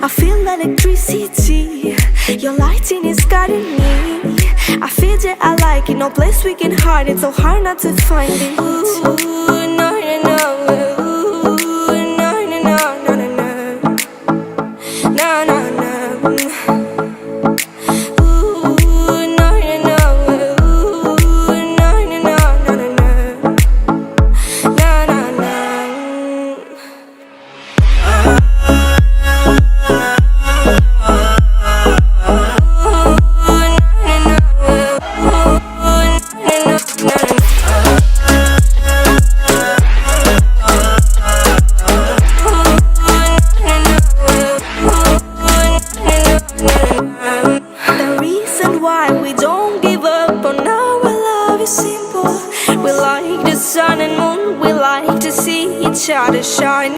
I feel electricity. Your lighting is guiding me. I feel that I like it. No place we can hide it. So hard not to find it. Ooh, no, no, no. Ooh, no, no, no, no, no, no. No, no, no. The reason why we don't give up on our love is simple. We like the sun and moon, we like to see each other shine.